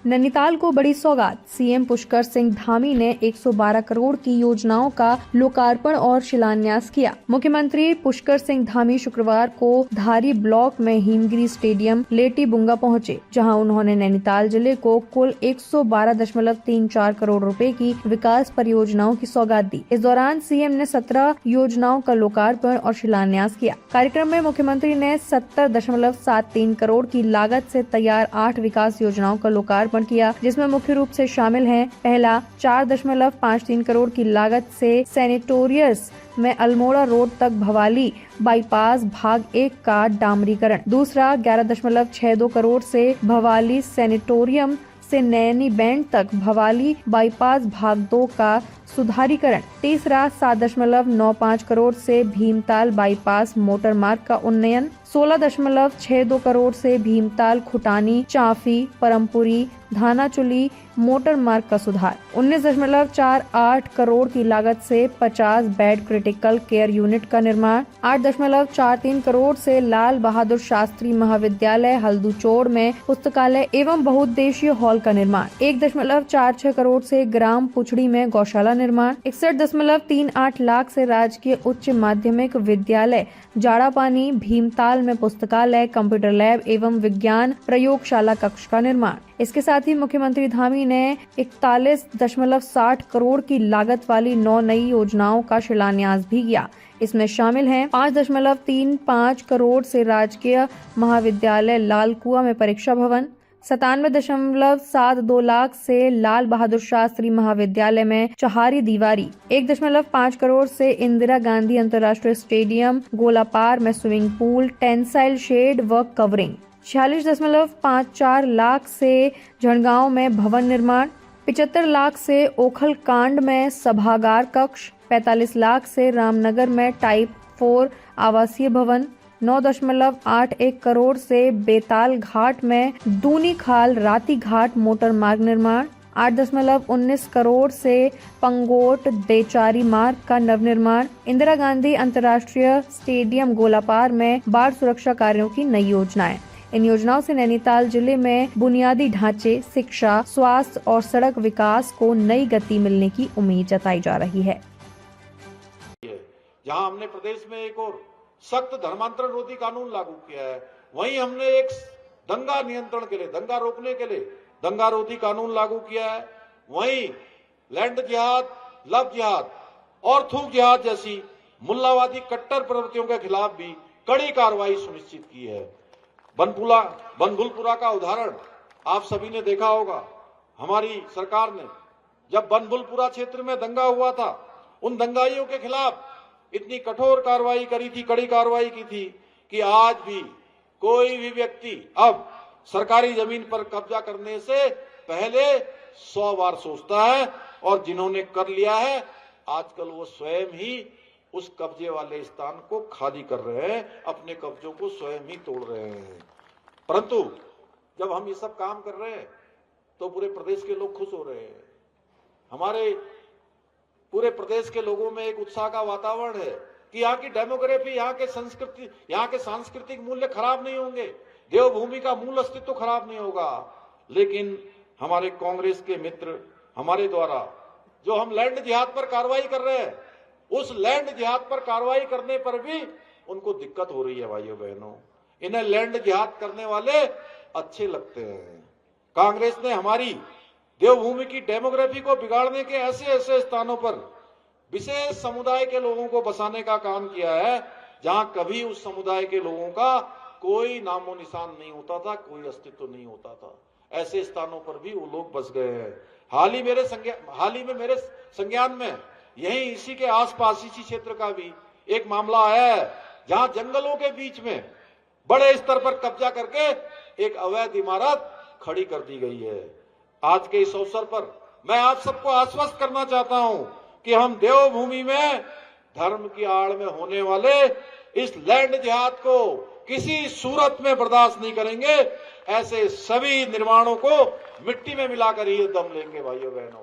नैनीताल को बड़ी सौगात। सीएम पुष्कर सिंह धामी ने 112 करोड़ की योजनाओं का लोकार्पण और शिलान्यास किया। मुख्यमंत्री पुष्कर सिंह धामी शुक्रवार को धारी ब्लॉक में हिमगिरी स्टेडियम लेटी बुंगा पहुंचे, जहां उन्होंने नैनीताल जिले को कुल 112.34 करोड़ रुपए की विकास परियोजनाओं की सौगात दी। इस दौरान सीएम ने 17 योजनाओं का लोकार्पण और शिलान्यास किया। कार्यक्रम में मुख्यमंत्री ने 70.73 करोड़ की लागत से तैयार 8 विकास योजनाओं का लोकार्पण किया, जिसमें मुख्य रूप से शामिल हैं: पहला 4.53 करोड़ की लागत से सैनिटोरियस में अल्मोड़ा रोड तक भवाली बाईपास भाग 1 का डामरीकरण, दूसरा 11.62 करोड़ से भवाली सैनिटोरियम से नैनी बैंड तक भवाली बाईपास भाग 2 का सुधारीकरण, तीसरा 7.95 करोड़ से भीमताल बाईपास मोटर मार्ग का उन्नयन, 16.62 करोड़ से भीमताल खुटानी चाफी परमपुरी धानाचुली मोटर मार्ग का सुधार, 19.48 करोड़ की लागत से 50 बेड क्रिटिकल केयर यूनिट का निर्माण, 8.43 करोड़ से लाल बहादुर शास्त्री महाविद्यालय हल्दूचोड़ में पुस्तकालय एवं बहुउद्देशीय हॉल का निर्माण, 1.46 करोड़ से ग्राम पुछड़ी में गौशाला निर्माण, 61.38 लाख से राजकीय उच्च माध्यमिक विद्यालय जाड़ापानी भीमताल में पुस्तकालय कंप्यूटर लैब एवं विज्ञान प्रयोगशाला कक्ष का निर्माण। इसके साथ ही मुख्यमंत्री धामी ने 41.60 करोड़ की लागत वाली 9 नई योजनाओं का शिलान्यास भी किया। इसमें शामिल हैं 5.35 करोड़ से राजकीय महाविद्यालय लालकुआ में परीक्षा भवन, 97.72 लाख से लाल बहादुर शास्त्री महाविद्यालय में चहारी दीवारी, 1.5 करोड़ से इंदिरा गांधी अंतर्राष्ट्रीय स्टेडियम गोलापार में स्विमिंग पूल टेंसाइल शेड व कवरिंग, 46.54 लाख से झड़गांव में भवन निर्माण, 75 लाख से ओखल कांड में सभागार कक्ष, 45 लाख से रामनगर में टाइप 4 आवासीय भवन, 9.81 करोड़ से बेताल घाट में दूनी खाल राती घाट मोटर मार्ग निर्माण, 8.19 करोड़ से पंगोट देचारी मार्ग का नवनिर्माण, इंदिरा गांधी अंतर्राष्ट्रीय स्टेडियम गोलापार में बाढ़ सुरक्षा कार्यों की नई योजनाएं। इन योजनाओं से नैनीताल जिले में बुनियादी ढांचे, शिक्षा, स्वास्थ्य और सड़क विकास को नई गति मिलने की उम्मीद जताई जा रही है। जहां हमने प्रदेश में एक और सख्त धर्मांतरण रोधी कानून लागू किया है, वहीं हमने एक दंगा नियंत्रण के लिए, दंगा रोकने के लिए दंगा रोधी कानून लागू किया है। वहीं लैंड जिहाद, लव जिहाद और थूक जिहाद जैसी मुल्लावादी कट्टर प्रवृत्तियों के खिलाफ भी कड़ी कार्रवाई सुनिश्चित की है। बनभुलपुरा का उदाहरण आप सभी ने देखा होगा। हमारी सरकार ने जब बनभुलपुरा क्षेत्र में दंगा हुआ था, उन दंगाइयों के खिलाफ इतनी कठोर कार्रवाई करी थी, कड़ी कार्रवाई की थी कि आज भी कोई भी व्यक्ति अब सरकारी जमीन पर कब्जा करने से पहले 100 बार सोचता है, और जिन्होंने कर लिया है आजकल वो स्वयं ही उस कब्जे वाले स्थान को खाली कर रहे हैं, अपने कब्जों को स्वयं ही तोड़ रहे हैं। परंतु जब हम ये सब काम कर रहे हैं तो पूरे प्रदेश के लोग खुश हो रहे हैं। हमारे पूरे प्रदेश के लोगों में एक उत्साह का वातावरण है कि यहाँ की डेमोग्राफी, यहाँ के संस्कृति, यहाँ के सांस्कृतिक मूल्य खराब नहीं होंगे, देवभूमि का मूल अस्तित्व खराब नहीं होगा। लेकिन हमारे कांग्रेस के मित्र हमारे द्वारा जो हम लैंड जिहाद पर कार्रवाई कर रहे हैं, उस लैंड जिहाद पर कार्रवाई करने पर भी उनको दिक्कत हो रही है। भाइयों बहनों, इन्हें लैंड जिहाद करने वाले अच्छे लगते हैं। कांग्रेस ने हमारी देवभूमि की डेमोग्राफी को बिगाड़ने के ऐसे ऐसे स्थानों पर विशेष समुदाय के लोगों को बसाने का काम किया है, जहां कभी उस समुदाय के लोगों का कोई नामो निशान नहीं होता था, कोई अस्तित्व नहीं होता था। ऐसे स्थानों पर भी वो लोग बस गए हैं। हाल ही में मेरे संज्ञान में यही इसी के आसपास इसी क्षेत्र का भी एक मामला आया है, जहां जंगलों के बीच में बड़े स्तर पर कब्जा करके एक अवैध इमारत खड़ी कर दी गई है। आज के इस अवसर पर मैं आप सबको आश्वस्त करना चाहता हूं कि हम देवभूमि में धर्म की आड़ में होने वाले इस लैंड जिहाद को किसी सूरत में बर्दाश्त नहीं करेंगे। ऐसे सभी निर्माणों को मिट्टी में मिलाकर ही दम लेंगे। भाइयों बहनों।